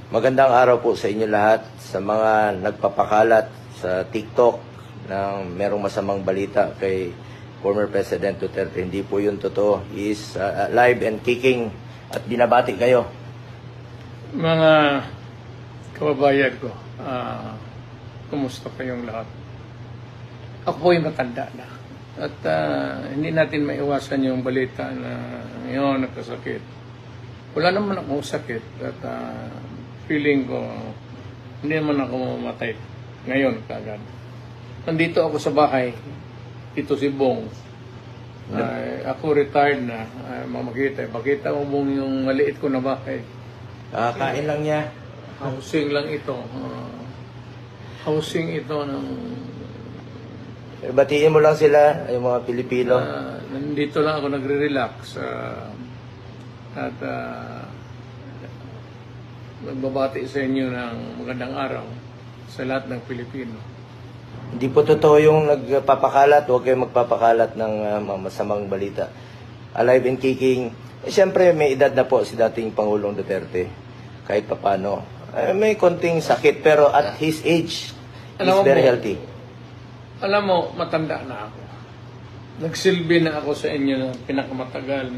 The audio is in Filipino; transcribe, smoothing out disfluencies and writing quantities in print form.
Magandang araw po sa inyo lahat, sa mga nagpapakalat sa TikTok ng merong masamang balita kay former President Duterte. Hindi po yun totoo. He is alive and kicking at binabati kayo. Mga kababayan ko, kumusta kayong lahat? Ako po'y matanda na. At hindi natin maiwasan yung balita na ngayon nagkasakit. Wala naman akong sakit at feeling ko hindi naman ako mamatay ngayon kagad. Nandito ako sa bahay, dito si Bong. Ako retired na, makita mo Bong yung maliit ko na bahay. Kain lang niya. Housing lang ito. Housing ito ng... Batiin mo lang sila, yung mga Pilipino. Nandito lang ako nagre-relax. At nagbabati sa inyo ng magandang araw sa lahat ng Pilipino. Hindi po totoo yung nagpapakalat. Huwag kayong magpapakalat ng masamang balita. Alive and kicking. Siyempre, may edad na po si dating Pangulong Duterte. Kahit papano. May konting sakit, pero at his age, he's very healthy. Alam mo, matanda na ako. Nagsilbi na ako sa inyo ng pinakamatagal.